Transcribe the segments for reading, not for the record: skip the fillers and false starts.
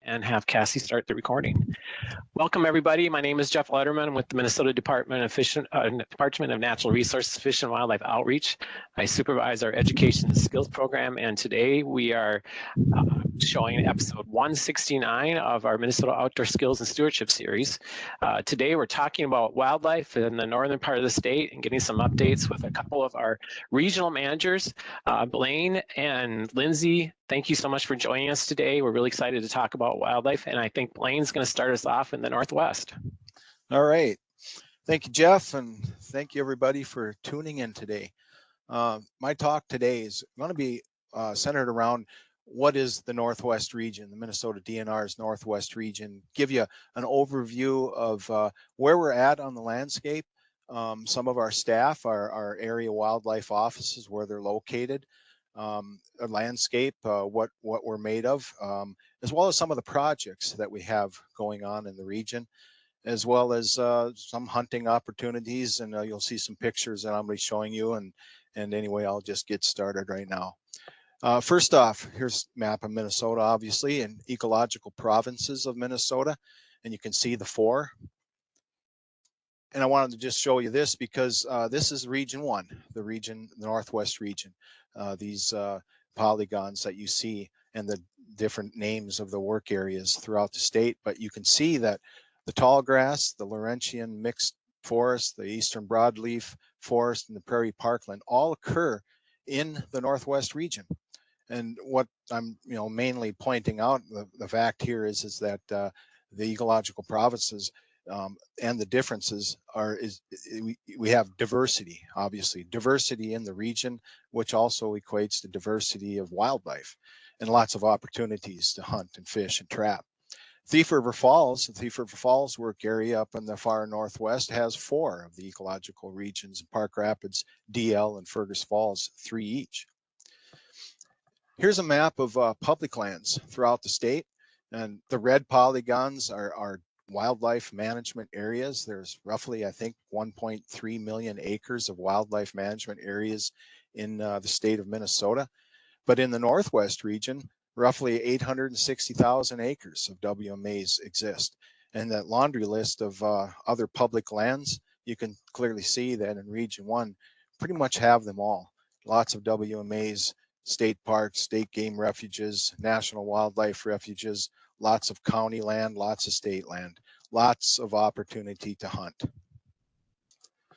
and have Cassie start the recording. Welcome everybody. My name is Jeff Letterman. I'm with the Minnesota Department of Natural Resources, Fish and Wildlife Outreach. I supervise our education and skills program, and today we are showing episode 169 of our Minnesota Outdoor Skills and Stewardship series. Today we're talking about wildlife in the northern part of the state and getting some updates with a couple of our regional managers, Blaine and Lindsay. Thank you so much for joining us today. We're really excited to talk about wildlife, and I think Blaine's going to start us off in the Northwest. All right. Thank you, Jeff, and thank you everybody for tuning in today. My talk today is going to be centered around what is the Northwest region, the Minnesota DNR's Northwest region, give you an overview of where we're at on the landscape, some of our staff, our area wildlife offices, where they're located, a landscape, what we're made of, as well as some of the projects that we have going on in the region, as well as some hunting opportunities, and you'll see some pictures that I'm going to be showing you. And anyway, I'll just get started right now. First off, here's a map of Minnesota, obviously, and ecological provinces of Minnesota, and you can see the four. And I wanted to just show you this because this is Region 1, the Northwest region. These polygons that you see and the different names of the work areas throughout the state, but you can see that the tall grass, the Laurentian mixed forest, the eastern broadleaf forest, and the prairie parkland all occur in the Northwest region. And what I'm mainly pointing out, the fact here is that the ecological provinces and the differences we have diversity, obviously diversity in the region, which also equates to diversity of wildlife and lots of opportunities to hunt and fish and trap. Thief River Falls, the Thief River Falls work area up in the far northwest, has 4 of the ecological regions. Park Rapids, DL, and Fergus Falls, 3 each. Here's a map of public lands throughout the state, and the red polygons are wildlife management areas. There's roughly, I think, 1.3 million acres of wildlife management areas in the state of Minnesota. But in the Northwest region, roughly 860,000 acres of WMAs exist. And that laundry list of other public lands, you can clearly see that in Region 1, pretty much have them all. Lots of WMAs, state parks, state game refuges, national wildlife refuges, lots of county land, lots of state land, lots of opportunity to hunt. I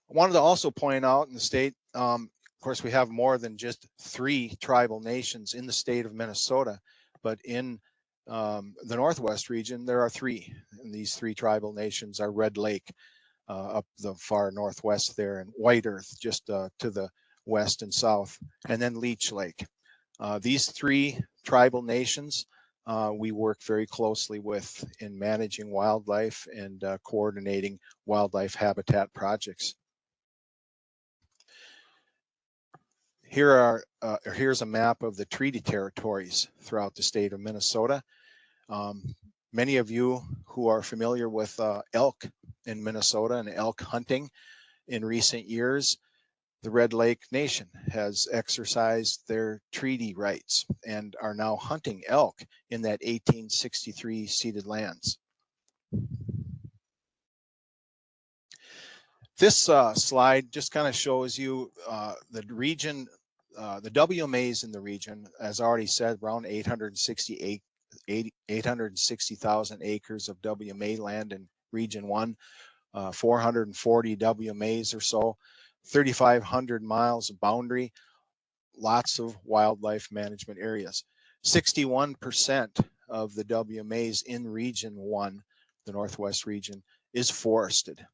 wanted to also point out in the state, of course, we have more than just 3 tribal nations in the state of Minnesota, but in the Northwest region, there are 3. And these 3 tribal nations are Red Lake up the far northwest there, and White Earth just to the west and south, and then Leech Lake. These 3 tribal nations we work very closely with in managing wildlife and coordinating wildlife habitat projects. Here's a map of the treaty territories throughout the state of Minnesota. Many of you who are familiar with elk in Minnesota and elk hunting in recent years, the Red Lake Nation has exercised their treaty rights and are now hunting elk in that 1863 ceded lands. This slide just kind of shows you the region, the WMAs in the region, as already said, around 860,000 acres of WMA land in Region 1, 440 WMAs or so, 3,500 miles of boundary, lots of wildlife management areas. 61% of the WMAs in Region 1, the Northwest region, is forested.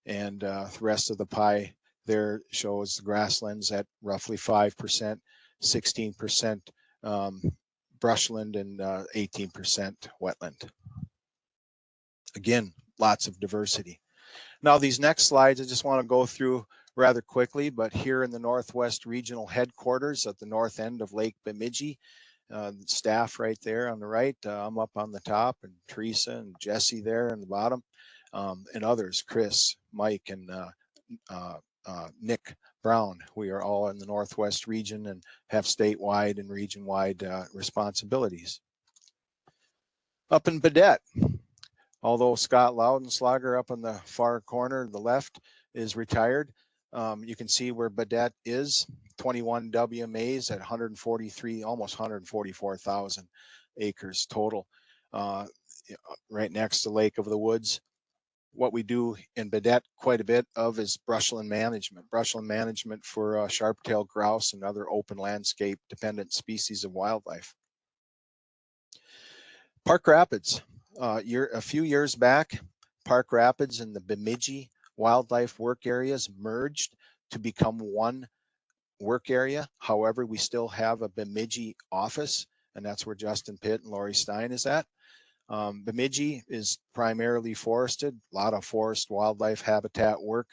And the rest of the pie there shows the grasslands at roughly 5%, 16% brushland, and 18% wetland. Again, lots of diversity. Now, these next slides, I just want to go through rather quickly, but here in the Northwest Regional Headquarters at the north end of Lake Bemidji, staff right there on the right, I'm up on the top, and Teresa and Jesse there on the bottom, and others, Chris, Mike, and Nick Brown. We are all in the Northwest region and have statewide and region-wide responsibilities. Up in Badette, although Scott Loudenslager up in the far corner, the left, is retired, you can see where Badette is, 21 WMAs at 143, almost 144,000 acres total, right next to Lake of the Woods. What we do in Badette quite a bit of is brushland management for sharp-tailed grouse and other open landscape dependent species of wildlife. Park Rapids, a few years back, Park Rapids and the Bemidji wildlife work areas merged to become one work area. However, we still have a Bemidji office, and that's where Justin Pitt and Lori Stein is at. Bemidji is primarily forested, a lot of forest wildlife habitat work,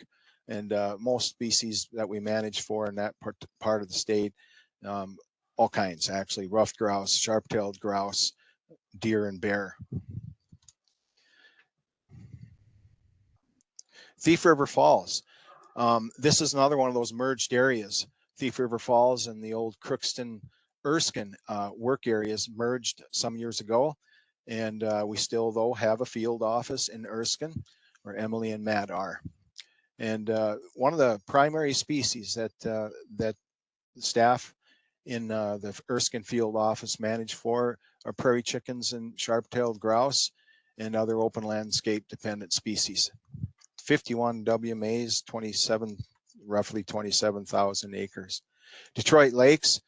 and most species that we manage for in that part of the state, all kinds actually, ruffed grouse, sharp-tailed grouse, deer and bear. Thief River Falls. This is another one of those merged areas. Thief River Falls and the old Crookston Erskine work areas merged some years ago. And we still, though, have a field office in Erskine where Emily and Matt are. And one of the primary species that staff in the Erskine field office manage for are prairie chickens and sharp-tailed grouse and other open landscape dependent species. 51 WMAs, roughly 27,000 acres. Detroit Lakes,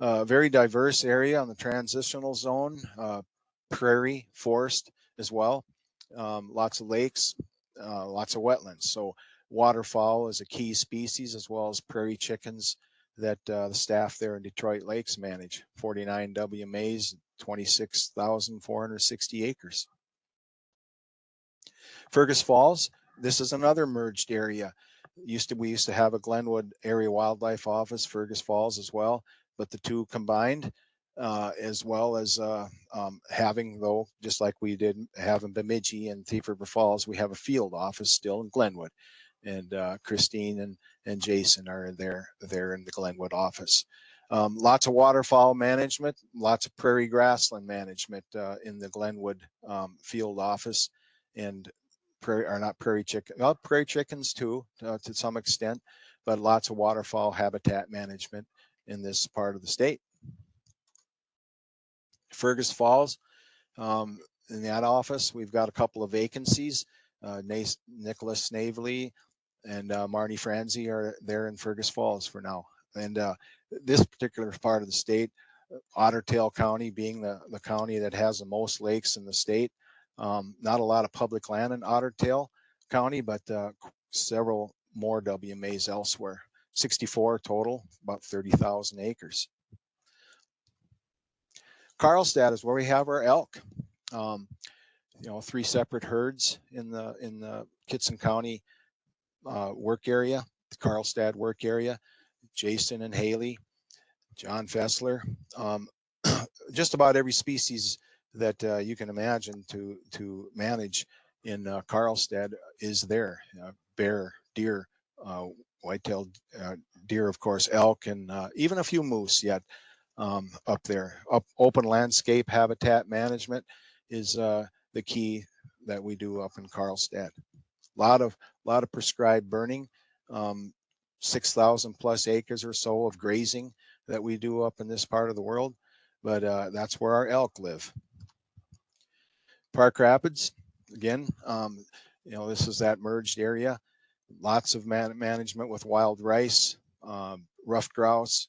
very diverse area on the transitional zone, prairie, forest as well. Lots of lakes, lots of wetlands. So waterfowl is a key species, as well as prairie chickens that the staff there in Detroit Lakes manage. 49 WMAs, 26,460 acres. Fergus Falls, this is another merged area. We used to have a Glenwood Area Wildlife Office, Fergus Falls as well, but the two combined, as well as having, though, just like we did have in Bemidji and Thief River Falls, we have a field office still in Glenwood, and Christine and Jason are there in the Glenwood office. Lots of waterfowl management, lots of prairie grassland management in the Glenwood field office, and prairie chickens too, to some extent, but lots of waterfowl habitat management in this part of the state. Fergus Falls, in that office, we've got a couple of vacancies. Nicholas Snavely and Marnie Franzi are there in Fergus Falls for now. And this particular part of the state, Otter Tail County being the county that has the most lakes in the state, not a lot of public land in Otter Tail County, but several more WMAs elsewhere. 64 total, about 30,000 acres. Carlstadt is where we have our elk. 3 separate herds in the Kitson County work area, the Carlstadt work area. Jason and Haley, John Fessler, just about every species that you can imagine to manage in Carlstadt is there. Bear, deer, white-tailed deer, of course, elk, and even a few moose yet up there. Open landscape habitat management is the key that we do up in Carlstadt. A lot of prescribed burning, 6,000 plus acres or so of grazing that we do up in this part of the world, but that's where our elk live. Park Rapids, again, this is that merged area. Lots of management with wild rice, ruffed grouse,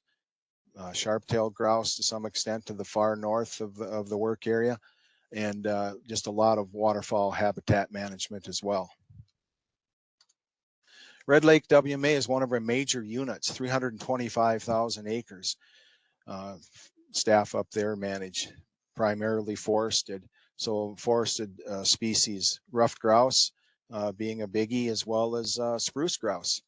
sharp-tailed grouse to some extent to the far north of the work area, and just a lot of waterfowl habitat management as well. Red Lake WMA is one of our major units, 325,000 acres. Staff up there manage primarily forested. So forested species, ruffed grouse being a biggie, as well as spruce grouse,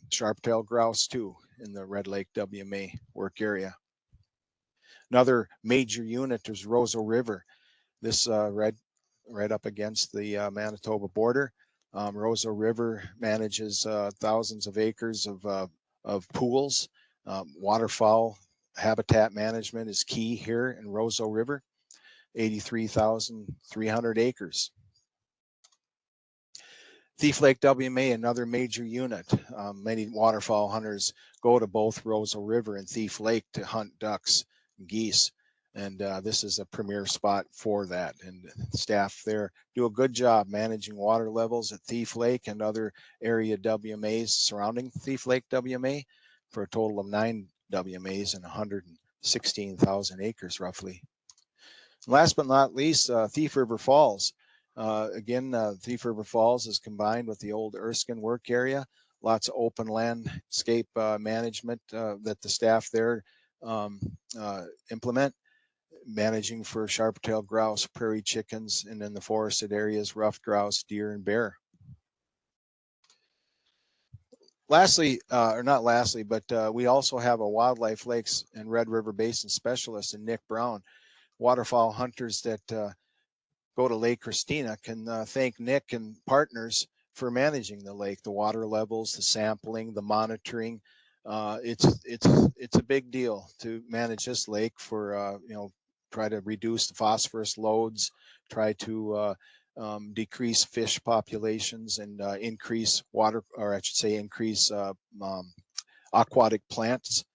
sharp-tailed grouse too in the Red Lake WMA work area. Another major unit is Roseau River. This right up against the Manitoba border. Roseau River manages thousands of acres of pools. Waterfowl habitat management is key here in Roseau River. 83,300 acres. Thief Lake WMA, another major unit. Many waterfowl hunters go to both Roseau River and Thief Lake to hunt ducks and geese. And this is a premier spot for that. And staff there do a good job managing water levels at Thief Lake and other area WMAs surrounding Thief Lake WMA for a total of 9 WMAs and 116,000 acres roughly. Last but not least, Thief River Falls. Thief River Falls is combined with the old Erskine work area. Lots of open landscape management that the staff there implement, managing for sharp-tailed grouse, prairie chickens, and in the forested areas, ruffed grouse, deer, and bear. Lastly, or not lastly, but we also have a wildlife lakes and Red River Basin specialist in Nick Brown. Waterfowl hunters that go to Lake Christina can thank Nick and partners for managing the lake, the water levels, the sampling, the monitoring. It's a big deal to manage this lake for try to reduce the phosphorus loads, try to decrease fish populations, and increase water, or I should say increase aquatic plants,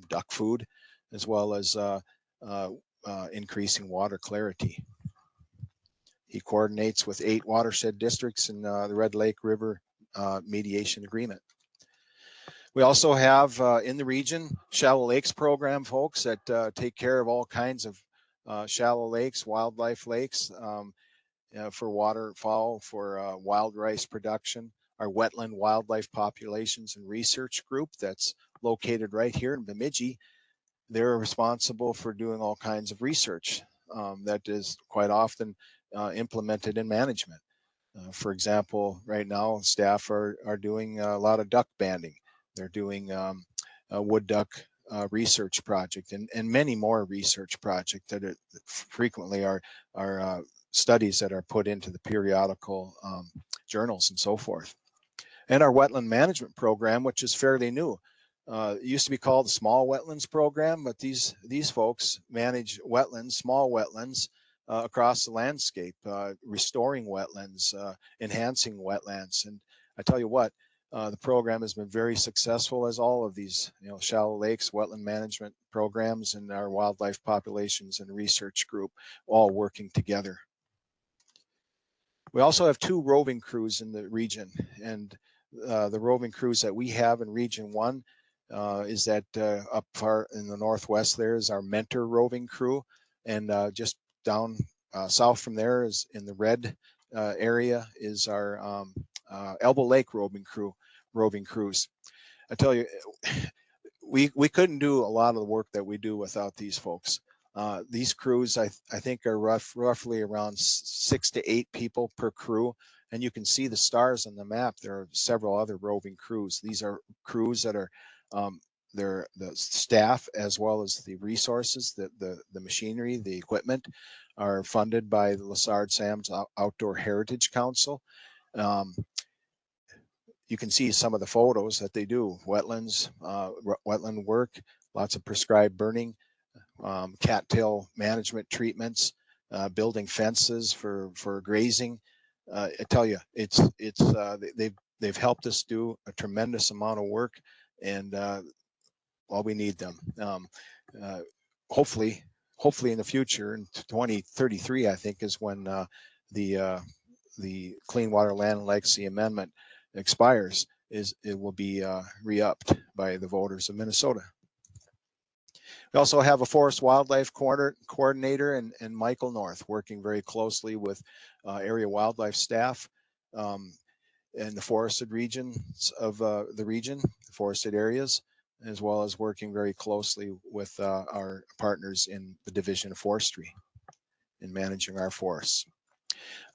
duck food, as well as increasing water clarity. He coordinates with 8 watershed districts in the Red Lake River Mediation Agreement. We also have in the region Shallow Lakes program folks that take care of all kinds of shallow lakes, wildlife lakes for waterfowl, for wild rice production. Our wetland wildlife populations and research group that's located right here in Bemidji, they're responsible for doing all kinds of research that is quite often implemented in management. For example, right now staff are doing a lot of duck banding. They're doing a wood duck research project and many more research projects that frequently are studies that are put into the periodical journals and so forth. And our wetland management program, which is fairly new. It used to be called the Small Wetlands Program, but these folks manage wetlands, small wetlands, across the landscape, restoring wetlands, enhancing wetlands. And I tell you what, the program has been very successful, as all of these shallow lakes, wetland management programs, and our wildlife populations and research group all working together. We also have 2 roving crews in the region, and the roving crews that we have in Region 1 is that up far in the northwest there is our Mentor roving crew, and just down south from there is in the red area is our Elbow Lake roving crews. I tell you, we couldn't do a lot of the work that we do without these folks. These crews, I think, are roughly around 6 to 8 people per crew, and you can see the stars on the map. There are several other roving crews. These are crews that are they're the staff as well as the resources, the machinery, the equipment are funded by the Lessard Sam's Outdoor Heritage Council. You can see some of the photos that they do: wetlands, wetland work, lots of prescribed burning, cattail management treatments, building fences for grazing. I tell you, they've helped us do a tremendous amount of work, and well, we need them. Hopefully in the future, in 2033, I think is when the Clean Water Land and Legacy Amendment expires. It will be re-upped by the voters of Minnesota. We also have a forest wildlife coordinator and Michael North working very closely with area wildlife staff in the forested regions of the region, the forested areas, as well as working very closely with our partners in the Division of Forestry in managing our forests.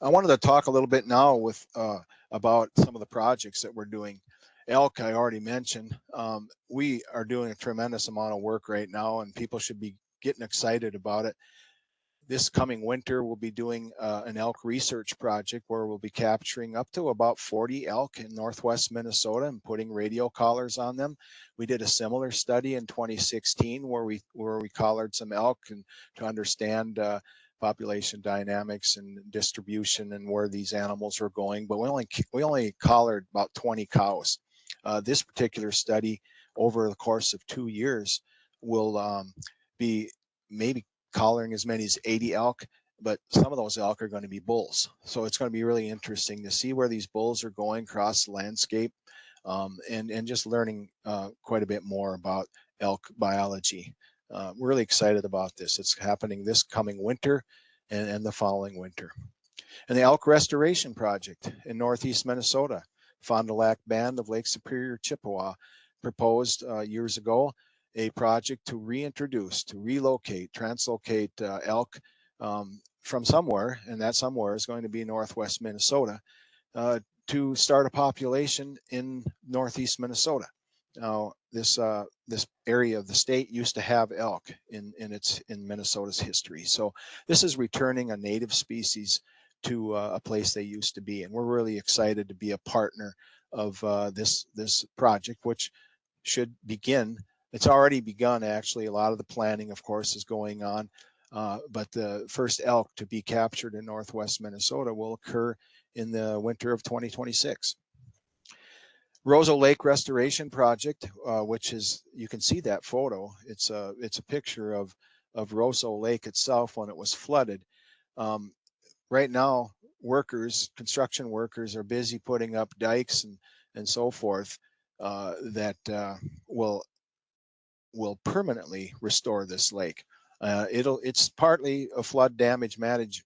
I wanted to talk a little bit now with about some of the projects that we're doing. Elk, I already mentioned. We are doing a tremendous amount of work right now, and people should be getting excited about it. This coming winter, we'll be doing an elk research project where we'll be capturing up to about 40 elk in northwest Minnesota and putting radio collars on them. We did a similar study in 2016 where we collared some elk and to understand population dynamics and distribution and where these animals are going, but we only collared about 20 cows. This particular study over the course of 2 years will be maybe collaring as many as 80 elk, but some of those elk are going to be bulls. So it's going to be really interesting to see where these bulls are going across the landscape, and just learning quite a bit more about elk biology. We're really excited about this. It's happening this coming winter and the following winter. And the Elk Restoration Project in Northeast Minnesota, Fond du Lac Band of Lake Superior, Chippewa, proposed years ago a project to reintroduce, to relocate, translocate elk from somewhere, and that somewhere is going to be Northwest Minnesota, to start a population in Northeast Minnesota. Now, this area of the state used to have elk in Minnesota's history. So this is returning a native species to a place they used to be, and we're really excited to be a partner of this project, which should begin. It's already begun, actually. A lot of the planning, of course, is going on, but the first elk to be captured in Northwest Minnesota will occur in the winter of 2026. Roseau Lake Restoration Project, which is, you can see that photo. It's a picture of Roseau Lake itself when it was flooded. Right now, construction workers are busy putting up dikes and so forth that will permanently restore this lake. It's partly a flood damage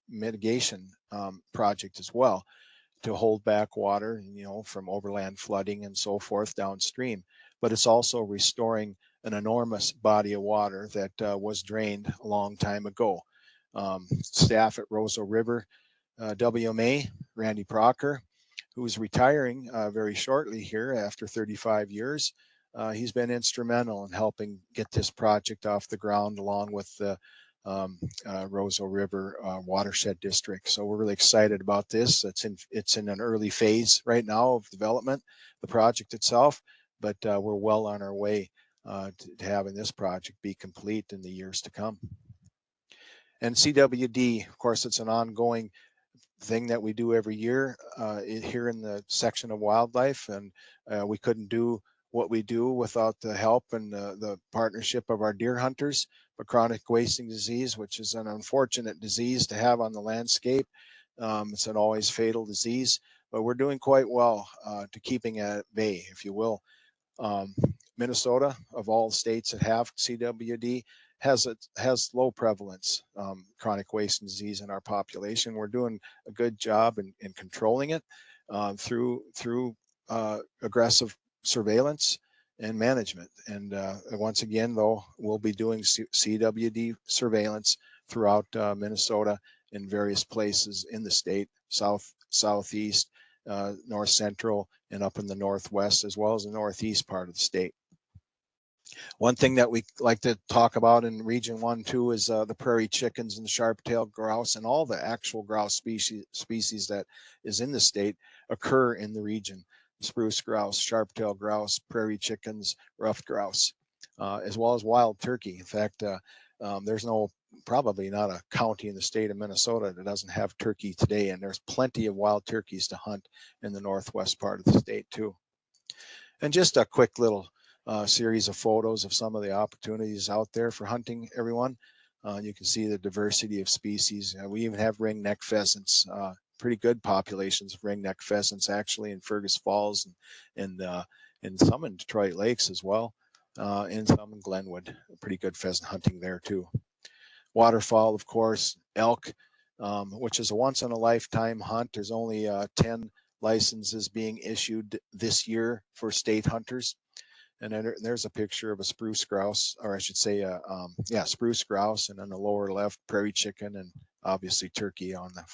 mitigation project as well, to hold back water, from overland flooding and so forth downstream. But it's also restoring an enormous body of water that was drained a long time ago. Staff at Roseau River WMA, Randy Procker, who's retiring very shortly here after 35 years. He's been instrumental in helping get this project off the ground, along with the Roseau River watershed district. So we're really excited about this. It's in an early phase right now of development, the project itself, but we're well on our way to having this project be complete in the years to come. And CWD, of course, it's an ongoing thing that we do every year here in the section of wildlife, and we couldn't do what we do without the help and the partnership of our deer hunters for chronic wasting disease, which is an unfortunate disease to have on the landscape. It's an always fatal disease, but we're doing quite well to keeping it at bay, if you will. Minnesota, of all states that have CWD, has low prevalence chronic wasting disease in our population. We're doing a good job in controlling it through aggressive surveillance and management. And once again, though, we'll be doing CWD surveillance throughout Minnesota in various places in the state, southeast, north central, and up in the northwest, as well as the northeast part of the state. One thing that we like to talk about in Region 1 too is the prairie chickens and the sharp-tailed grouse, and all the actual grouse species that is in the state occur in the region. Spruce grouse, sharp-tailed grouse, prairie chickens, ruffed grouse, as well as wild turkey. In fact, there's probably not a county in the state of Minnesota that doesn't have turkey today, and there's plenty of wild turkeys to hunt in the northwest part of the state too. And just a quick little series of photos of some of the opportunities out there for hunting, everyone. You can see the diversity of species. We even have ringneck pheasants, pretty good populations of ringneck pheasants actually in Fergus Falls and some in Detroit Lakes as well, and some in Glenwood. Pretty good pheasant hunting there too. Waterfowl, of course, elk, which is a once in a lifetime hunt. There's only 10 licenses being issued this year for state hunters. And then there's a picture of a spruce grouse, or I should say, spruce grouse, and on the lower left, prairie chicken, and obviously turkey on the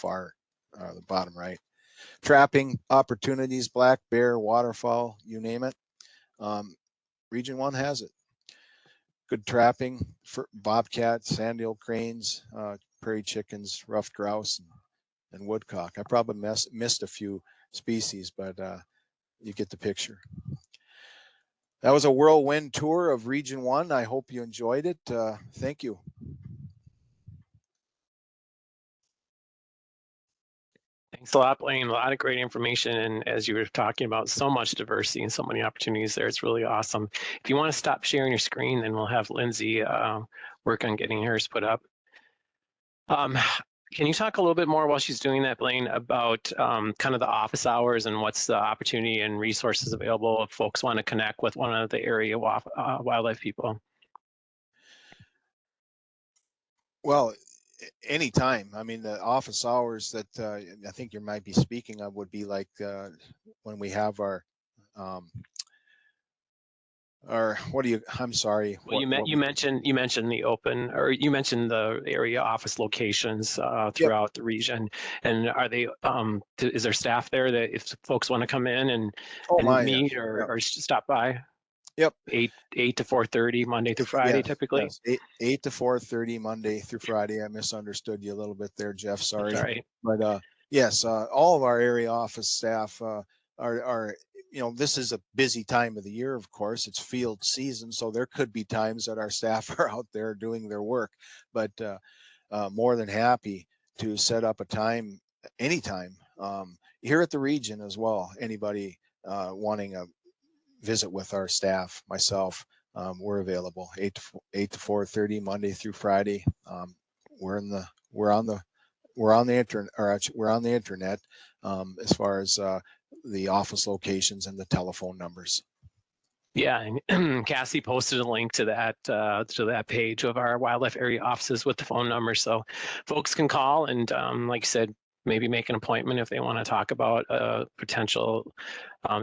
the bottom right. Trapping opportunities, black bear, waterfowl, you name it. Region 1 has it. Good trapping for bobcat, sand-eared cranes, prairie chickens, ruffed grouse, and woodcock. I probably missed a few species, but you get the picture. That was a whirlwind tour of Region 1. I hope you enjoyed it. Thank you. Thanks a lot, Blaine. A lot of great information. And as you were talking about, so much diversity and so many opportunities there. It's really awesome. If you want to stop sharing your screen, then we'll have Lindsay work on getting hers put up. Can you talk a little bit more while she's doing that, Blaine, about kind of the office hours and what's the opportunity and resources available if folks want to connect with one of the area wildlife people? Well, anytime. I mean, the office hours that I think you might be speaking of would be like when we have our what do you? I'm sorry. Well, you mentioned the open, or you mentioned the area office locations throughout the region, and are they? Is there staff there that if folks want to come in and meet yes. or stop by? Yep. 8 to 4:30 Monday through Friday, typically. Yes. 8 to 4:30 Monday through Friday. I misunderstood you a little bit there, Jeff. Sorry. That's all right. But yes, all of our area office staff are this is a busy time of the year. Of course, it's field season, so there could be times that our staff are out there doing their work. But more than happy to set up a time anytime here at the region as well. Anybody wanting a visit with our staff, myself, we're available 8 to 4:30 Monday through Friday. We're on the internet as far as the office locations and the telephone numbers. Yeah, and Cassie posted a link to that page of our wildlife area offices with the phone number, so folks can call and, like you said, maybe make an appointment if they want to talk about a potential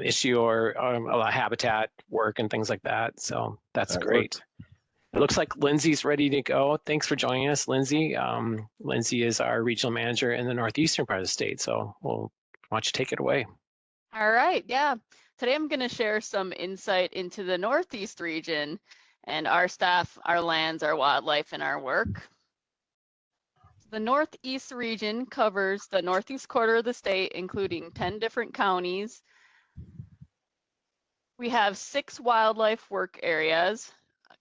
issue or a habitat work and things like that. So that's great. It looks like Lindsay's ready to go. Thanks for joining us, Lindsay. Lindsay is our regional manager in the northeastern part of the state. So we'll watch you take it away. All right, yeah. Today I'm going to share some insight into the Northeast region and our staff, our lands, our wildlife, and our work. The Northeast region covers the northeast quarter of the state, including 10 different counties. We have 6 wildlife work areas: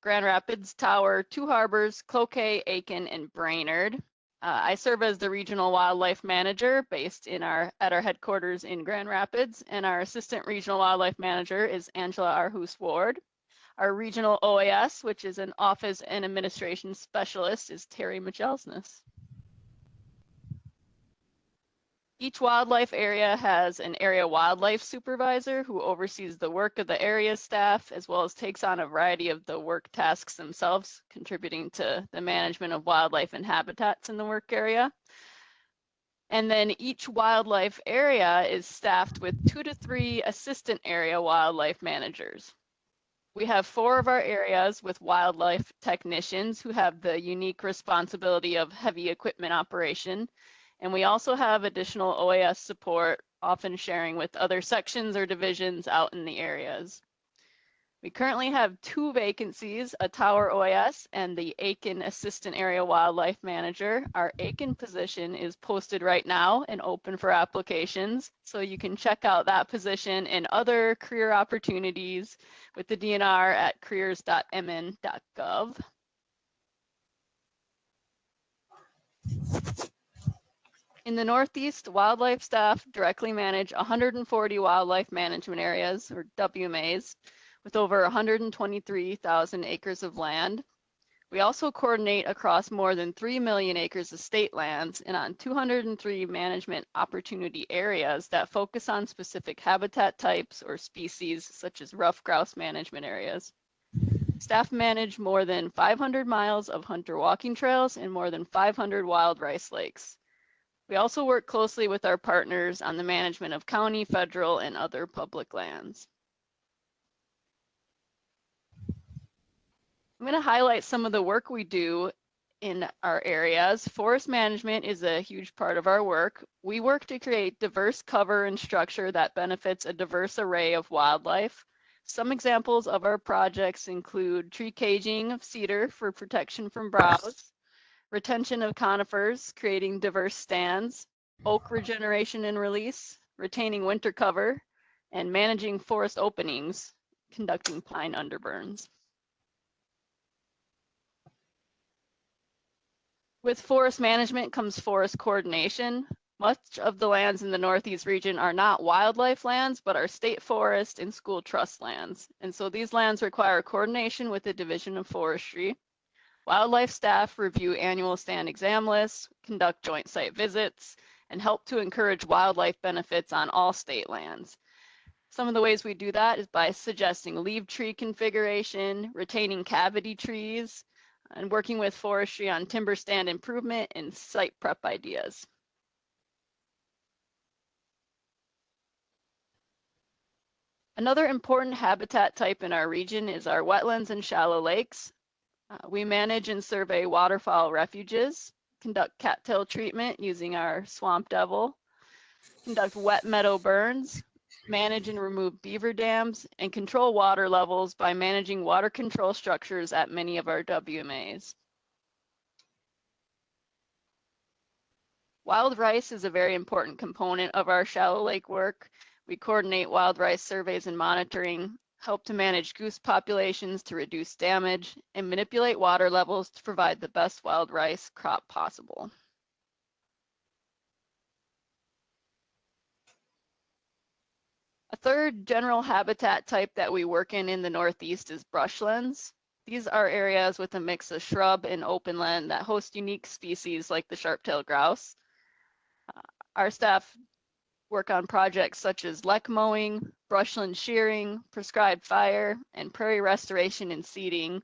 Grand Rapids, Tower, Two Harbors, Cloquet, Aiken, and Brainerd. I serve as the regional wildlife manager based at our headquarters in Grand Rapids, and our assistant regional wildlife manager is Angela Arhus Ward. Our regional OAS, which is an office and administration specialist, is Terry Michalsness. Each wildlife area has an area wildlife supervisor who oversees the work of the area staff, as well as takes on a variety of the work tasks themselves, contributing to the management of wildlife and habitats in the work area. And then each wildlife area is staffed with 2 to 3 assistant area wildlife managers. We have 4 of our areas with wildlife technicians who have the unique responsibility of heavy equipment operation. And we also have additional OAS support, often sharing with other sections or divisions out in the areas. We currently have 2 vacancies, a Tower OAS and the Aiken Assistant Area Wildlife Manager. Our Aiken position is posted right now and open for applications, so you can check out that position and other career opportunities with the DNR at careers.mn.gov. In the Northeast, wildlife staff directly manage 140 wildlife management areas, or WMAs, with over 123,000 acres of land. We also coordinate across more than 3 million acres of state lands and on 203 management opportunity areas that focus on specific habitat types or species, such as rough grouse management areas. Staff manage more than 500 miles of hunter walking trails and more than 500 wild rice lakes. We also work closely with our partners on the management of county, federal, and other public lands. I'm going to highlight some of the work we do in our areas. Forest management is a huge part of our work. We work to create diverse cover and structure that benefits a diverse array of wildlife. Some examples of our projects include tree caging of cedar for protection from browse, retention of conifers, creating diverse stands, oak regeneration and release, retaining winter cover, and managing forest openings, conducting pine underburns. With forest management comes forest coordination. Much of the lands in the Northeast region are not wildlife lands, but are state forest and school trust lands. And so these lands require coordination with the Division of Forestry. Wildlife staff review annual stand exam lists, conduct joint site visits, and help to encourage wildlife benefits on all state lands. Some of the ways we do that is by suggesting leave tree configuration, retaining cavity trees, and working with forestry on timber stand improvement and site prep ideas. Another important habitat type in our region is our wetlands and shallow lakes. We manage and survey waterfowl refuges, conduct cattail treatment using our Swamp Devil, conduct wet meadow burns, manage and remove beaver dams, and control water levels by managing water control structures at many of our WMAs. Wild rice is a very important component of our shallow lake work. We coordinate wild rice surveys and monitoring, help to manage goose populations to reduce damage, and manipulate water levels to provide the best wild rice crop possible. A third general habitat type that we work in the Northeast is brushlands. These are areas with a mix of shrub and open land that host unique species like the sharp-tailed grouse. Our staff work on projects such as lek mowing, brushland shearing, prescribed fire, and prairie restoration and seeding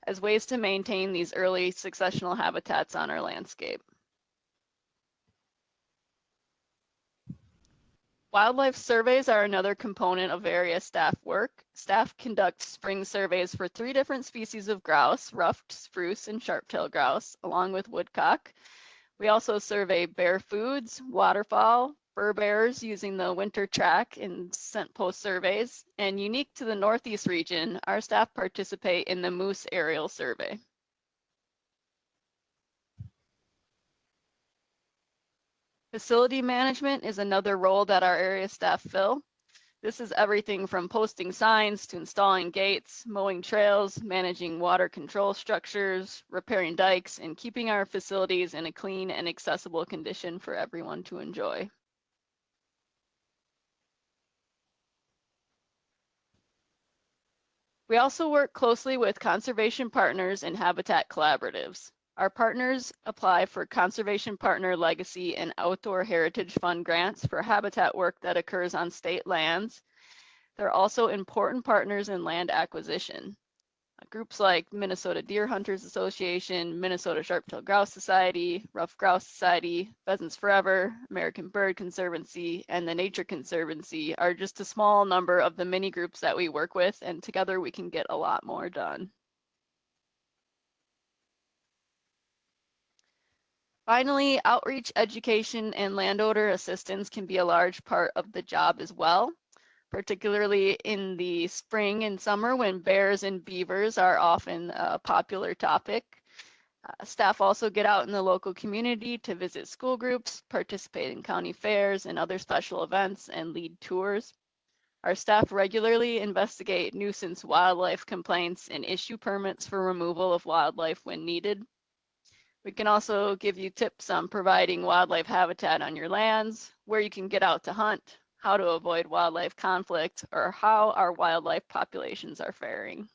as ways to maintain these early successional habitats on our landscape. Wildlife surveys are another component of area staff work. Staff conduct spring surveys for 3 different species of grouse, ruffed, spruce, and sharp-tailed grouse, along with woodcock. We also survey bear foods, waterfowl, fur bearers using the winter track and scent post surveys, and unique to the Northeast region, our staff participate in the moose aerial survey. Facility management is another role that our area staff fill. This is everything from posting signs to installing gates, mowing trails, managing water control structures, repairing dikes, and keeping our facilities in a clean and accessible condition for everyone to enjoy. We also work closely with conservation partners and habitat collaboratives. Our partners apply for Conservation Partner Legacy and Outdoor Heritage Fund grants for habitat work that occurs on state lands. They're also important partners in land acquisition. Groups like Minnesota Deer Hunters Association, Minnesota Sharp-tailed Grouse Society, Rough Grouse Society, Pheasants Forever, American Bird Conservancy, and the Nature Conservancy are just a small number of the many groups that we work with, and together we can get a lot more done. Finally, outreach, education, and landowner assistance can be a large part of the job as well, particularly in the spring and summer when bears and beavers are often a popular topic. Staff also get out in the local community to visit school groups, participate in county fairs and other special events, and lead tours. Our staff regularly investigate nuisance wildlife complaints and issue permits for removal of wildlife when needed. We can also give you tips on providing wildlife habitat on your lands, where you can get out to hunt, how to avoid wildlife conflict, or how our wildlife populations are faring.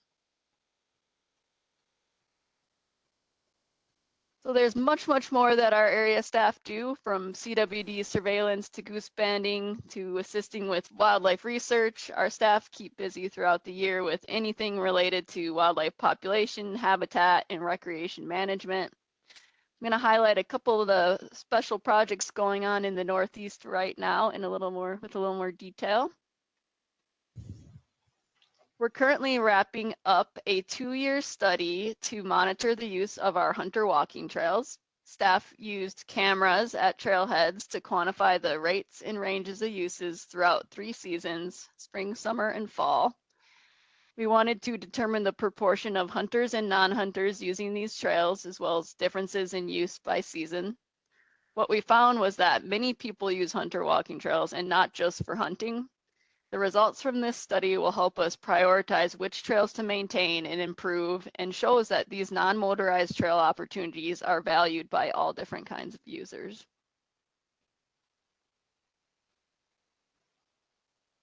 So there's much more that our area staff do, from CWD surveillance to goose banding to assisting with wildlife research. Our staff keep busy throughout the year with anything related to wildlife population, habitat, and recreation management. I'm going to highlight a couple of the special projects going on in the Northeast right now with a little more detail. We're currently wrapping up a 2-year study to monitor the use of our hunter walking trails. Staff used cameras at trailheads to quantify the rates and ranges of uses throughout 3 seasons, spring, summer, and fall. We wanted to determine the proportion of hunters and non-hunters using these trails, as well as differences in use by season. What we found was that many people use hunter walking trails and not just for hunting. The results from this study will help us prioritize which trails to maintain and improve, and shows that these non-motorized trail opportunities are valued by all different kinds of users.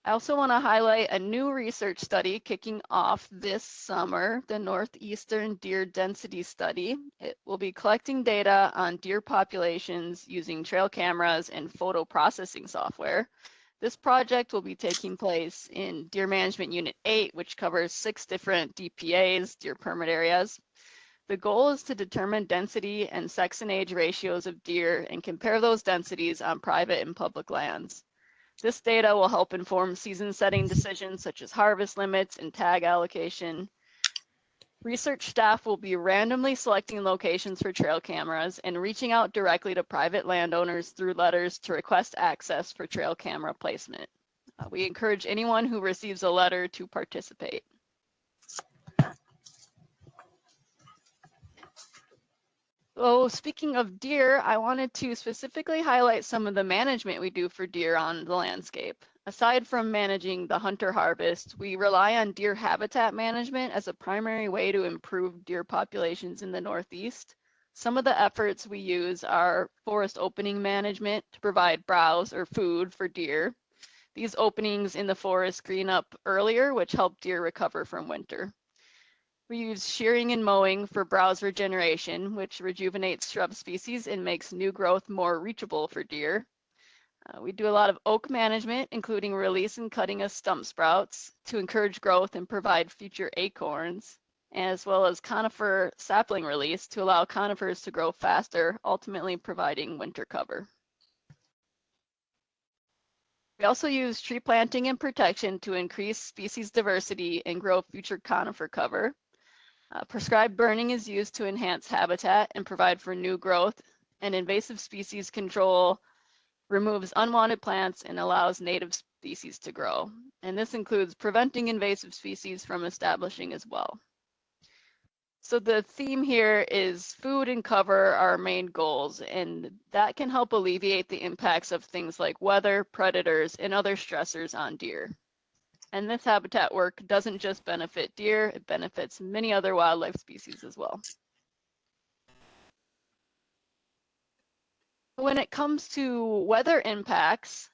I also want to highlight a new research study kicking off this summer, the Northeastern Deer Density Study. It will be collecting data on deer populations using trail cameras and photo processing software. This project will be taking place in Deer Management Unit 8, which covers 6 different DPAs, deer permit areas. The goal is to determine density and sex and age ratios of deer and compare those densities on private and public lands. This data will help inform season setting decisions such as harvest limits and tag allocation. Research staff will be randomly selecting locations for trail cameras and reaching out directly to private landowners through letters to request access for trail camera placement. We encourage anyone who receives a letter to participate. So speaking of deer, I wanted to specifically highlight some of the management we do for deer on the landscape. Aside from managing the hunter harvest, we rely on deer habitat management as a primary way to improve deer populations in the Northeast. Some of the efforts we use are forest opening management to provide browse or food for deer. These openings in the forest green up earlier, which help deer recover from winter. We use shearing and mowing for browse regeneration, which rejuvenates shrub species and makes new growth more reachable for deer. We do a lot of oak management, including release and cutting of stump sprouts to encourage growth and provide future acorns, as well as conifer sapling release to allow conifers to grow faster, ultimately providing winter cover. We also use tree planting and protection to increase species diversity and grow future conifer cover. Prescribed burning is used to enhance habitat and provide for new growth, and invasive species control removes unwanted plants and allows native species to grow. And this includes preventing invasive species from establishing as well. So the theme here is food and cover are our main goals, and that can help alleviate the impacts of things like weather, predators, and other stressors on deer. And this habitat work doesn't just benefit deer, it benefits many other wildlife species as well. When it comes to weather impacts,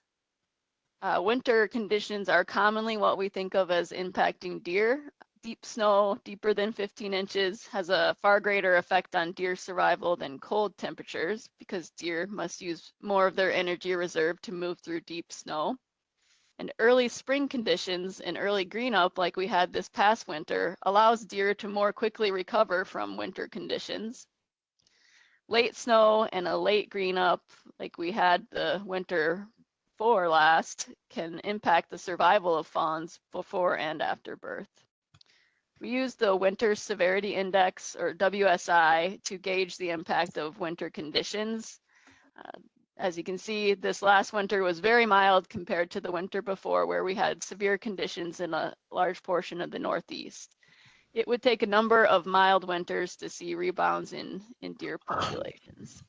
winter conditions are commonly what we think of as impacting deer. Deep snow, deeper than 15 inches, has a far greater effect on deer survival than cold temperatures because deer must use more of their energy reserve to move through deep snow. And early spring conditions and early green up like we had this past winter allows deer to more quickly recover from winter conditions. Late snow and a late green up like we had the winter before last can impact the survival of fawns before and after birth. We use the Winter Severity Index, or WSI, to gauge the impact of winter conditions. As you can see, this last winter was very mild compared to the winter before, where we had severe conditions in a large portion of the Northeast. It would take a number of mild winters to see rebounds in deer populations.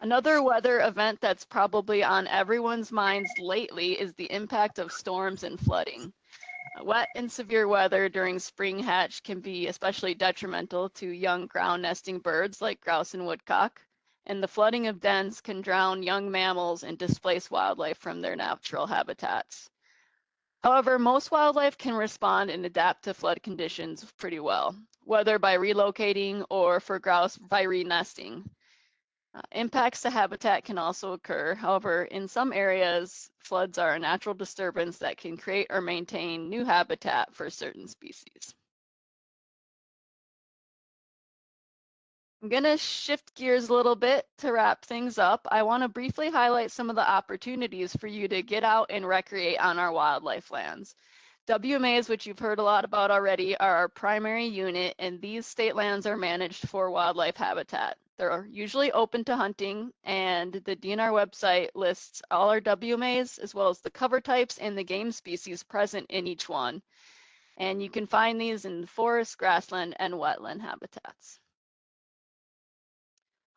Another weather event that's probably on everyone's minds lately is the impact of storms and flooding. Wet and severe weather during spring hatch can be especially detrimental to young ground nesting birds like grouse and woodcock, and the flooding of dens can drown young mammals and displace wildlife from their natural habitats. However, most wildlife can respond and adapt to flood conditions pretty well, whether by relocating or for grouse by re-nesting. Impacts to habitat can also occur. However, in some areas, floods are a natural disturbance that can create or maintain new habitat for certain species. I'm going to shift gears a little bit to wrap things up. I want to briefly highlight some of the opportunities for you to get out and recreate on our wildlife lands. WMAs, which you've heard a lot about already, are our primary unit, and these state lands are managed for wildlife habitat. They're usually open to hunting, and the DNR website lists all our WMAs, as well as the cover types and the game species present in each one. And you can find these in forest, grassland, and wetland habitats.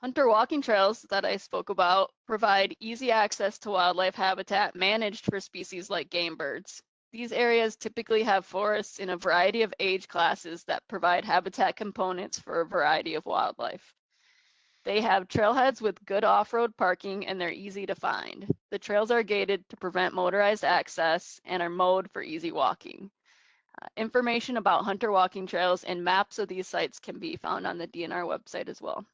Hunter walking trails that I spoke about provide easy access to wildlife habitat managed for species like game birds. These areas typically have forests in a variety of age classes that provide habitat components for a variety of wildlife. They have trailheads with good off-road parking and they're easy to find. The trails are gated to prevent motorized access and are mowed for easy walking. Information about hunter walking trails and maps of these sites can be found on the DNR website as well.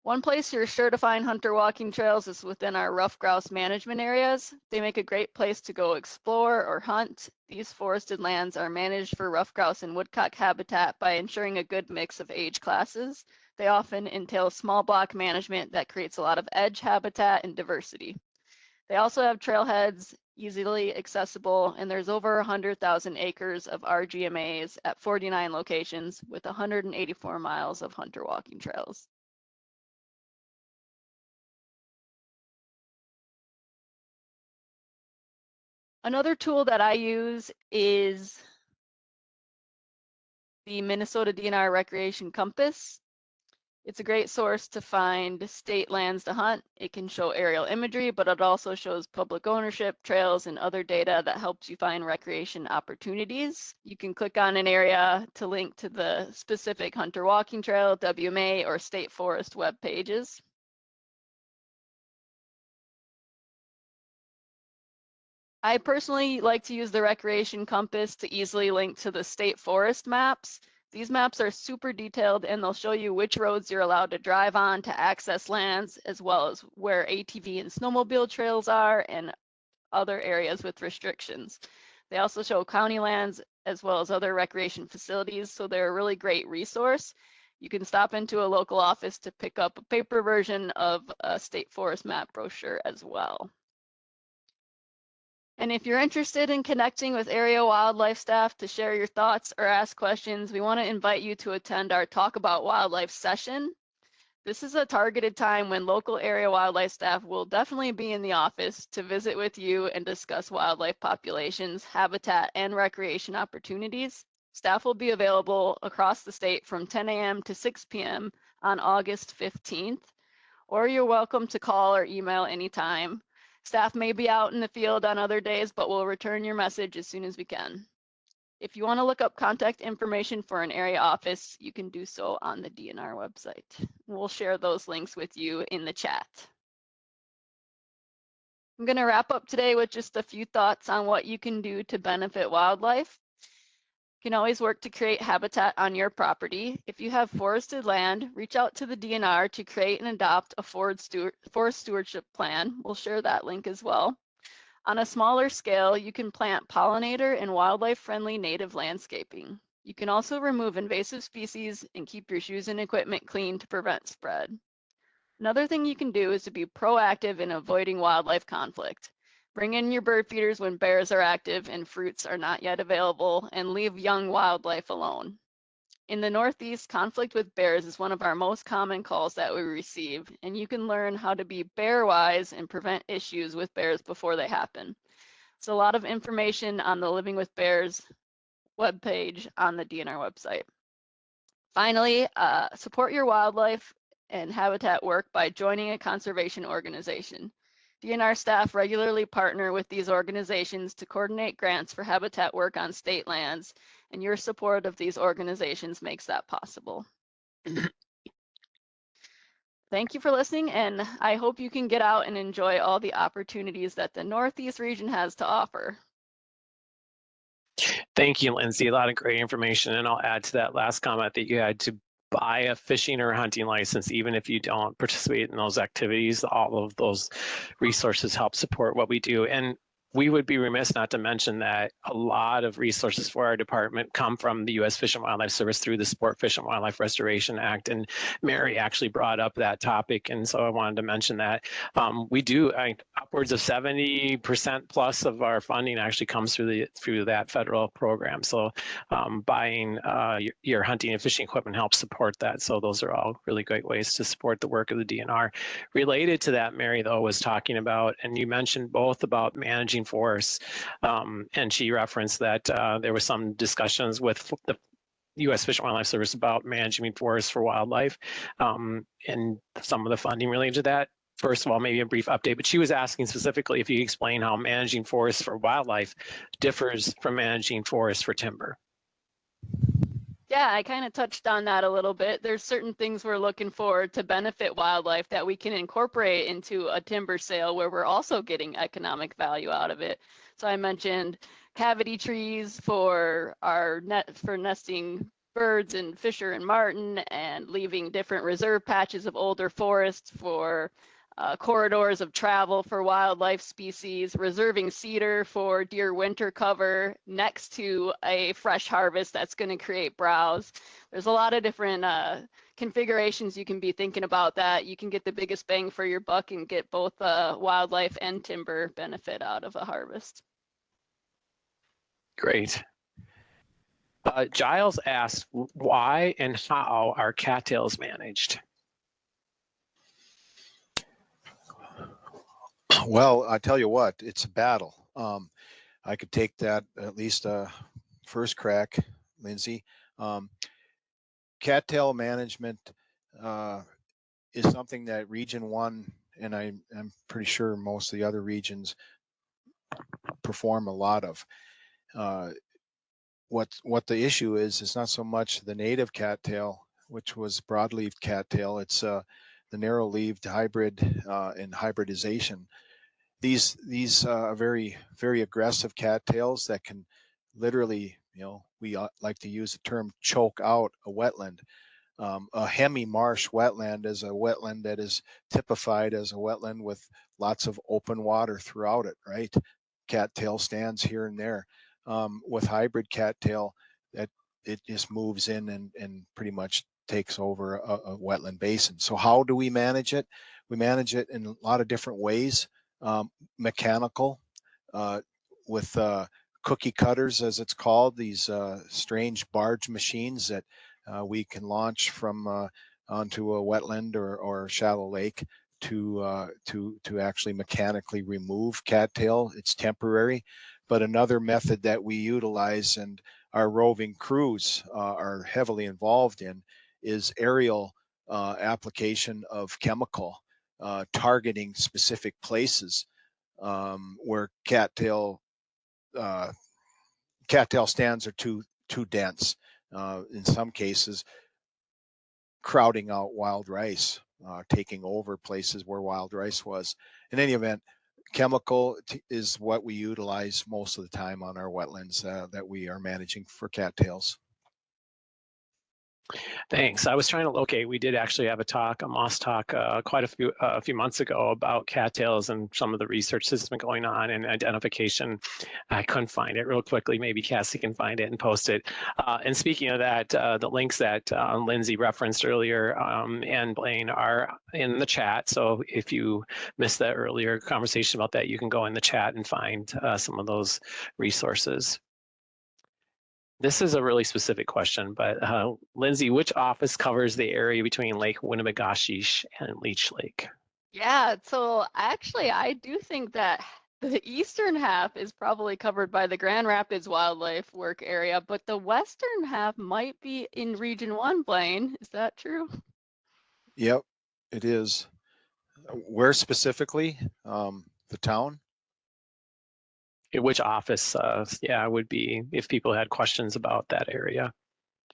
One place you're sure to find hunter walking trails is within our rough grouse management areas. They make a great place to go explore or hunt. These forested lands are managed for rough grouse and woodcock habitat by ensuring a good mix of age classes. They often entail small block management that creates a lot of edge habitat and diversity. They also have trailheads, easily accessible, and there's over 100,000 acres of RGMAs at 49 locations with 184 miles of hunter walking trails. Another tool that I use is the Minnesota DNR Recreation Compass. It's a great source to find state lands to hunt. It can show aerial imagery, but it also shows public ownership, trails, and other data that helps you find recreation opportunities. You can click on an area to link to the specific hunter walking trail, WMA, or state forest web pages. I personally like to use the Recreation Compass to easily link to the state forest maps. These maps are super detailed and they'll show you which roads you're allowed to drive on to access lands, as well as where ATV and snowmobile trails are and other areas with restrictions. They also show county lands as well as other recreation facilities, so they're a really great resource. You can stop into a local office to pick up a paper version of a state forest map brochure as well. And if you're interested in connecting with area wildlife staff to share your thoughts or ask questions, we want to invite you to attend our Talk About Wildlife session. This is a targeted time when local area wildlife staff will definitely be in the office to visit with you and discuss wildlife populations, habitat, and recreation opportunities. Staff will be available across the state from 10 a.m. to 6 p.m. on August 15th, or you're welcome to call or email anytime. Staff may be out in the field on other days, but we'll return your message as soon as we can. If you want to look up contact information for an area office, you can do so on the DNR website. We'll share those links with you in the chat. I'm going to wrap up today with just a few thoughts on what you can do to benefit wildlife. You can always work to create habitat on your property. If you have forested land, reach out to the DNR to create and adopt a forest stewardship plan. We'll share that link as well. On a smaller scale, you can plant pollinator and wildlife-friendly native landscaping. You can also remove invasive species and keep your shoes and equipment clean to prevent spread. Another thing you can do is to be proactive in avoiding wildlife conflict. Bring in your bird feeders when bears are active and fruits are not yet available, and leave young wildlife alone. In the Northeast, conflict with bears is one of our most common calls that we receive, and you can learn how to be bear-wise and prevent issues with bears before they happen. It's a lot of information on the Living with Bears webpage on the DNR website. Finally, support your wildlife and habitat work by joining a conservation organization. DNR staff regularly partner with these organizations to coordinate grants for habitat work on state lands, and your support of these organizations makes that possible. Thank you for listening, and I hope you can get out and enjoy all the opportunities that the Northeast region has to offer. Thank you, Lindsay. A lot of great information, and I'll add to that last comment that you had to buy a fishing or hunting license, even if you don't participate in those activities. All of those resources help support what we do. And we would be remiss not to mention that a lot of resources for our department come from the U.S. Fish and Wildlife Service through the Sport Fish and Wildlife Restoration Act. And Mary actually brought up that topic, and so I wanted to mention that. We do upwards of 70% plus of our funding actually comes through that federal program. So buying your hunting and fishing equipment helps support that. So those are all really great ways to support the work of the DNR. Related to that, Mary, though, was talking about, and you mentioned both about managing forests, and she referenced that there was some discussions with the U.S. Fish and Wildlife Service about managing forests for wildlife, and some of the funding related to that. First of all, maybe a brief update, but she was asking specifically if you could explain how managing forests for wildlife differs from managing forests for timber. Yeah, I kind of touched on that a little bit. There's certain things we're looking for to benefit wildlife that we can incorporate into a timber sale where we're also getting economic value out of it. So I mentioned cavity trees for our for nesting birds and fisher and martin, and leaving different reserve patches of older forests for corridors of travel for wildlife species, reserving cedar for deer winter cover next to a fresh harvest that's going to create browse. There's a lot of different configurations you can be thinking about that you can get the biggest bang for your buck and get both wildlife and timber benefit out of a harvest. Great. Giles asked, why and how are cattails managed? Well, I tell you what, it's a battle. I could take that at least first crack, Lindsay. Cattail management is something that Region 1, and I'm pretty sure most of the other regions perform a lot of. What the issue is not so much the native cattail, which was broadleaf cattail. It's the narrow-leaved hybrid and hybridization. These are very aggressive cattails that can literally, we like to use the term choke out a wetland. A hemi-marsh wetland is a wetland that is typified as a wetland with lots of open water throughout it, right? Cattail stands here and there. With hybrid cattail, that it just moves in and pretty much takes over a wetland basin. So how do we manage it? We manage it in a lot of different ways. Mechanical, with cookie cutters, as it's called, these strange barge machines that we can launch from onto a wetland or shallow lake to actually mechanically remove cattail. It's temporary. But another method that we utilize and our roving crews are heavily involved in is aerial application of chemical, targeting specific places where cattail stands are too dense. In some cases, crowding out wild rice, taking over places where wild rice was. In any event, chemical is what we utilize most of the time on our wetlands that we are managing for cattails. Thanks. I was trying to locate. We did actually have a Moss talk, quite a few months ago about cattails and some of the research that's been going on and identification. I couldn't find it real quickly. Maybe Cassie can find it and post it. And speaking of that, the links that Lindsay referenced earlier and Blaine are in the chat. So if you missed that earlier conversation about that, you can go in the chat and find some of those resources. This is a really specific question, but Lindsay, which office covers the area between Lake Winnipegashish and Leech Lake? Yeah, so actually, I do think that the eastern half is probably covered by the Grand Rapids Wildlife Work Area, but the western half might be in Region 1, Blaine. Is that true? Yep, it is. Where specifically? The town? Which office, yeah, would be, if people had questions about that area,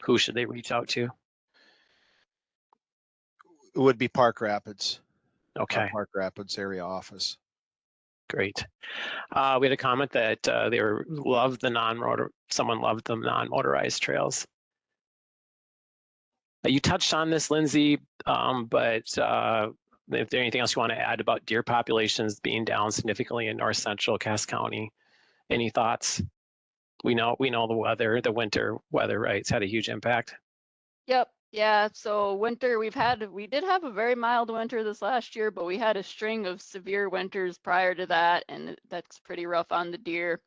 who should they reach out to? It would be Park Rapids. Okay. Park Rapids area office. Great. We had a comment that someone loved the non-motorized trails. You touched on this, Lindsay, but if there's anything else you want to add about deer populations being down significantly in north central Cass County, any thoughts? We know the winter weather, right? It's had a huge impact. Yep. Yeah. So winter, we did have a very mild winter this last year, but we had a string of severe winters prior to that, and that's pretty rough on the deer.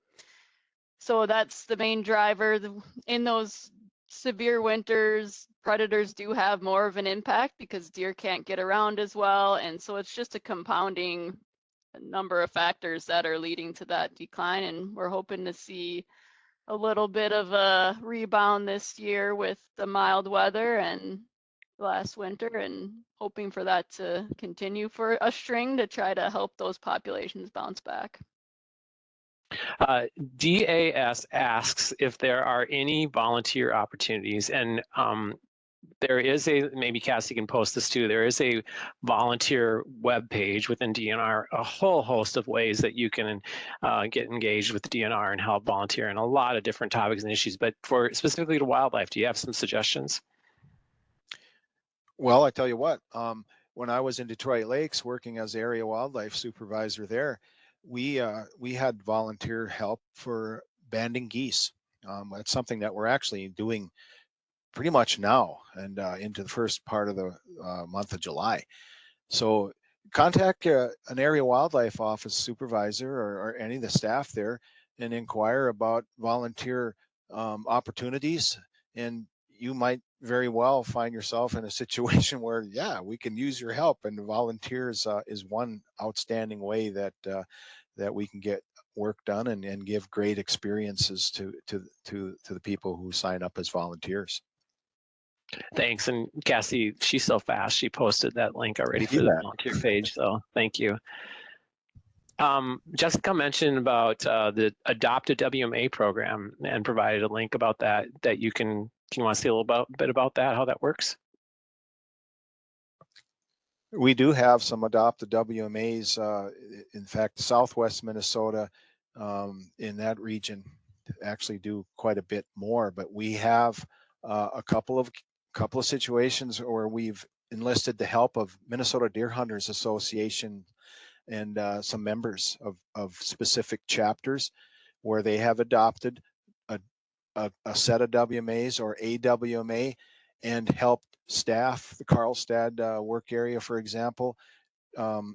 So that's the main driver. In those severe winters, predators do have more of an impact because deer can't get around as well. And so it's just a compounding number of factors that are leading to that decline. And we're hoping to see a little bit of a rebound this year with the mild weather and last winter, and hoping for that to continue for a string to try to help those populations bounce back. DAS asks if there are any volunteer opportunities, and there is maybe Cassie can post this too, there is a volunteer web page within DNR, a whole host of ways that you can get engaged with the DNR and help volunteer in a lot of different topics and issues. But for specifically to wildlife, do you have some suggestions? Well, I tell you what, when I was in Detroit Lakes working as area wildlife supervisor there, we had volunteer help for banding geese. That's something that we're actually doing pretty much now and into the first part of the month of July. So contact an area wildlife office supervisor or any of the staff there and inquire about volunteer opportunities, and you might very well find yourself in a situation where, yeah, we can use your help, and volunteers is one outstanding way that that we can get work done and give great experiences to the people who sign up as volunteers. Thanks. And Cassie, she's so fast. She posted that link already for You the bet. volunteer page. So thank you. Jessica mentioned about the adopted WMA program and provided a link about that you can want to say a little bit about that, how that works? We do have some adopted WMAs. In fact, Southwest Minnesota, in that region, actually do quite a bit more. But we have a couple of situations where we've enlisted the help of Minnesota Deer Hunters Association and some members of specific chapters, where they have adopted a set of WMAs or a WMA and helped staff the Karlstad work area, for example,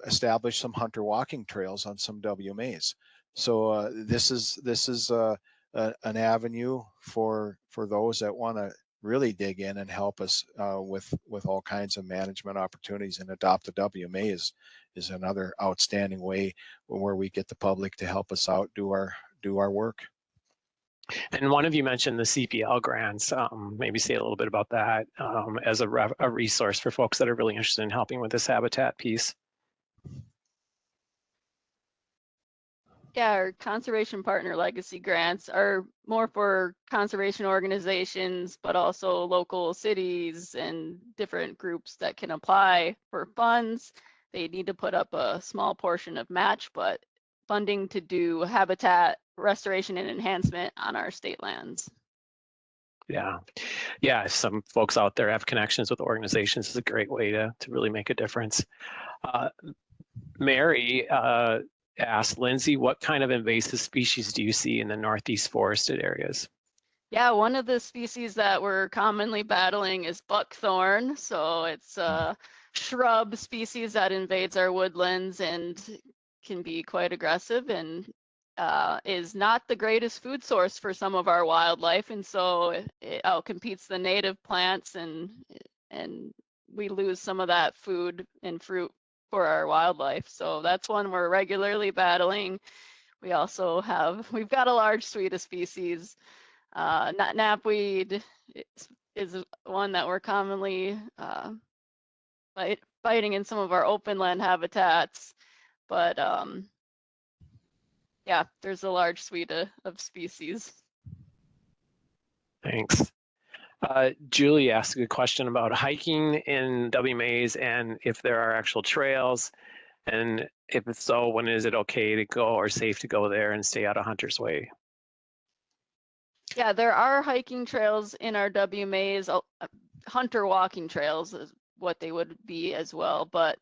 establish some hunter walking trails on some WMAs. So this is an avenue for those that want to really dig in and help us with all kinds of management opportunities. And adopt a WMA is another outstanding way where we get the public to help us out do our work. And one of you mentioned the CPL grants. Maybe say a little bit about that as a resource for folks that are really interested in helping with this habitat piece. Yeah, our conservation partner legacy grants are more for conservation organizations, but also local cities and different groups that can apply for funds. They need to put up a small portion of match, but funding to do habitat restoration and enhancement on our state lands. Yeah, if some folks out there have connections with organizations, it's a great way to really make a difference. Mary asked, Lindsay, what kind of invasive species do you see in the northeast forested areas? Yeah, one of the species that we're commonly battling is buckthorn. So it's a shrub species that invades our woodlands and can be quite aggressive and is not the greatest food source for some of our wildlife. And so it outcompetes the native plants, and we lose some of that food and fruit for our wildlife. So that's one we're regularly battling. We also we've got a large suite of species. Knapweed is one that we're commonly fighting in some of our open land habitats, but yeah, there's a large suite of species. Thanks. Julie asked a good question about hiking in WMAs and if there are actual trails, and if so, when is it okay to go or safe to go there and stay out of Hunter's Way? Yeah, there are hiking trails in our WMAs. Hunter walking trails is what they would be as well, but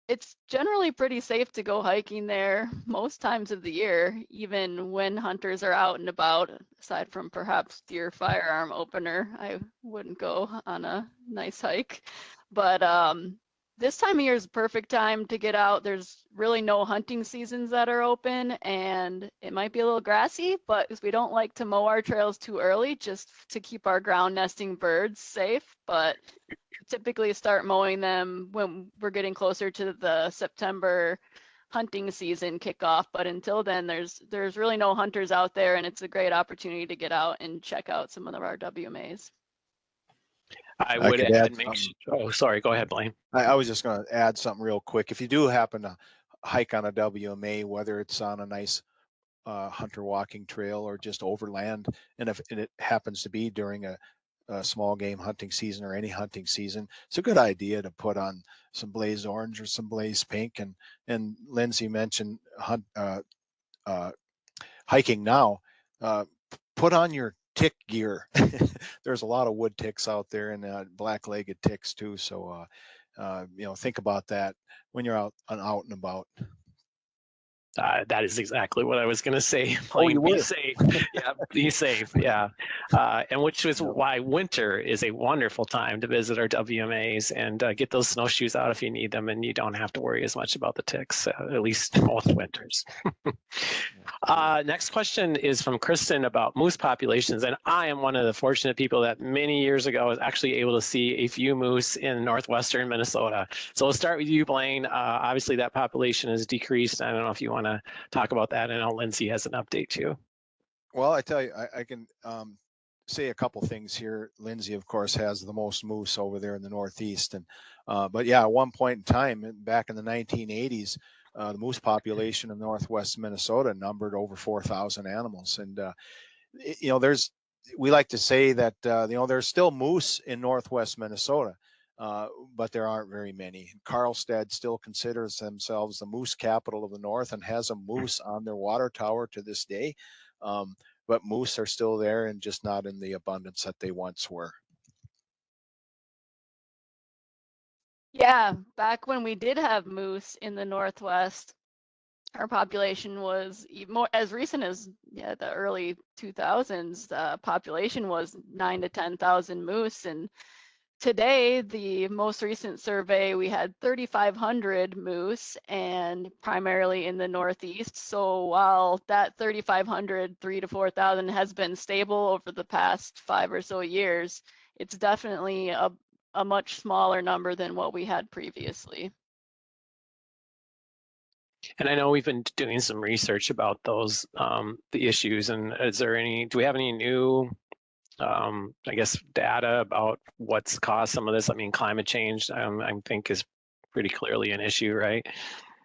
it's generally pretty safe to go hiking there most times of the year, even when hunters are out and about. Aside from perhaps deer firearm opener, I wouldn't go on a nice hike. But this time of year is the perfect time to get out. There's really no hunting seasons that are open, and it might be a little grassy, but we don't like to mow our trails too early just to keep our ground nesting birds safe. But typically start mowing them when we're getting closer to the September hunting season kickoff. But until then, there's really no hunters out there, and it's a great opportunity to get out and check out some of our WMAs. I would add, oh, sorry, go ahead, Blaine. I was just going to add something real quick. If you do happen to hike on a WMA, whether it's on a nice hunter walking trail or just overland. And if it happens to be during a small game hunting season or any hunting season, it's a good idea to put on some blaze orange or some blaze pink. And Lindsay mentioned hiking now. Put on your tick gear. There's a lot of wood ticks out there, and black-legged ticks too. So think about that when you're out and about. That is exactly what I was going to say. Oh, you Be were? safe. Yeah, be safe. Yeah. And which is why winter is a wonderful time to visit our WMAs and get those snowshoes out if you need them, and you don't have to worry as much about the ticks, at least most winters. Next question is from Kristen about moose populations, and I am one of the fortunate people that many years ago was actually able to see a few moose in northwestern Minnesota. So we'll start with you, Blaine. Obviously, that population has decreased. I don't know if you want to talk about that. I know Lindsay has an update too. Well, I tell you, I can say a couple things here. Lindsay, of course, has the most moose over there in the Northeast, and but yeah, at one point in time, back in the 1980s. The moose population in northwest Minnesota numbered over 4,000 animals. And, we like to say that, there's still moose in northwest Minnesota, but there aren't very many. Carlstad still considers themselves the moose capital of the North and has a moose on their water tower to this day. But moose are still there and just not in the abundance that they once were. Yeah, back when we did have moose in the Northwest, our population was more as recent as the early 2000s. The population was 9,000 to 10,000 moose, and today, the most recent survey, we had 3,500 moose, and primarily in the Northeast. So while that 3,500, 3,000 to 4,000 has been stable over the past 5 or so years, it's definitely a much smaller number than what we had previously. And I know we've been doing some research about those, the issues. And do we have any new, I guess, data about what's caused some of this? I mean, climate change, I think, is pretty clearly an issue, right?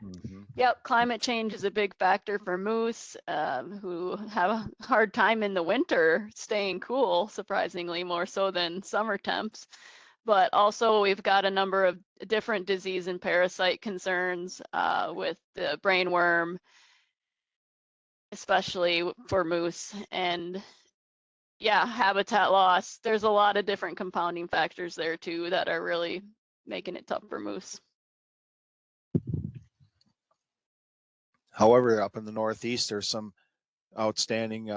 Mm-hmm. Yep, climate change is a big factor for moose who have a hard time in the winter staying cool, surprisingly more so than summer temps. But also we've got a number of different disease and parasite concerns with the brainworm, especially for moose, and yeah, habitat loss. There's a lot of different compounding factors there too that are really making it tough for moose. However, up in the Northeast, there's some outstanding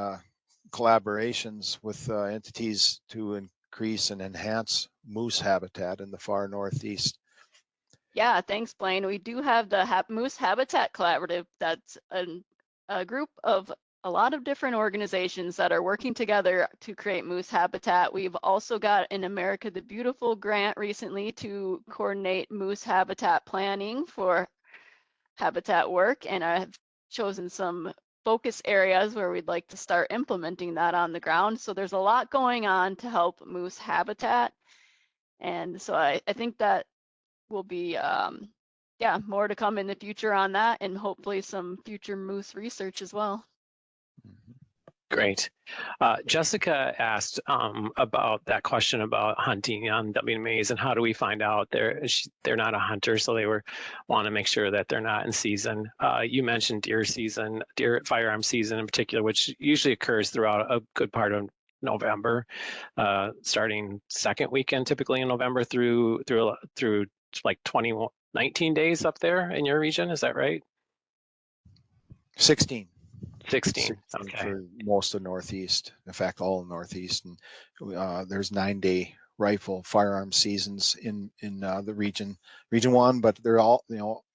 collaborations with entities to increase and enhance moose habitat in the far Northeast. Yeah, thanks, Blaine. We do have the Moose Habitat Collaborative. That's a group of a lot of different organizations that are working together to create moose habitat. We've also got an America the Beautiful grant recently to coordinate moose habitat planning for habitat work, and I've chosen some focus areas where we'd like to start implementing that on the ground. So there's a lot going on to help moose habitat. And so I think that will be, more to come in the future on that, and hopefully some future moose research as well. Great. Jessica asked about that question about hunting on WMAs and how do we find out they're not a hunter, so they want to make sure that they're not in season. You mentioned deer firearm season in particular, which usually occurs throughout a good part of November, starting second weekend typically in November through like 19 days up there in your region. Is that right? 16. 16. Okay. For most of Northeast, in fact, all Northeast, and there's 9-day rifle firearm seasons in the region 1, but they're all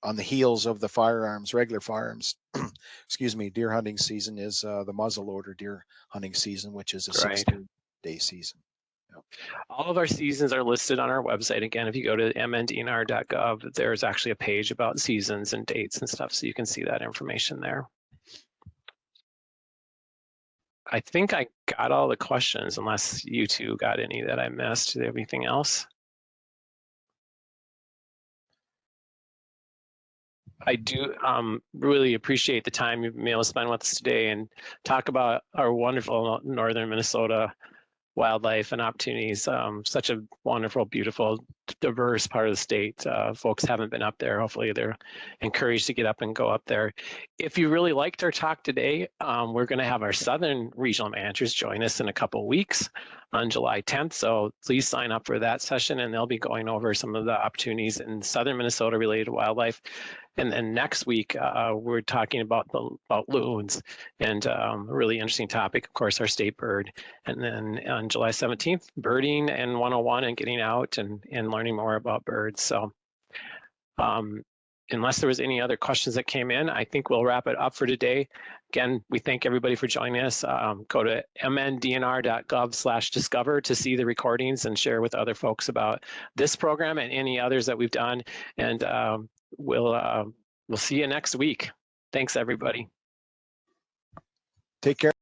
on the heels of the regular firearms. Excuse me. Deer hunting season is the muzzleloader deer hunting season, which is a 16-day season. Yep. All of our seasons are listed on our website. Again, if you go to mndnr.gov, there's actually a page about seasons and dates and stuff, so you can see that information there. I think I got all the questions, unless you two got any that I missed. Do you have anything else? I do really appreciate the time you've been able to spend with us today and talk about our wonderful northern Minnesota wildlife and opportunities. Such a wonderful, beautiful, diverse part of the state. Folks haven't been up there. Hopefully they're encouraged to get up and go up there. If you really liked our talk today, we're going to have our southern regional managers join us in a couple of weeks on July 10th. So please sign up for that session, and they'll be going over some of the opportunities in southern Minnesota related to wildlife. And then next week, we're talking about loons, and a really interesting topic, of course, our state bird. And then on July 17th, birding and 101 and getting out and learning more about birds. So unless there was any other questions that came in, I think we'll wrap it up for today. Again, we thank everybody for joining us. Go to mndnr.gov/discover to see the recordings and share with other folks about this program and any others that we've done. And we'll see you next week. Thanks, everybody. Take care.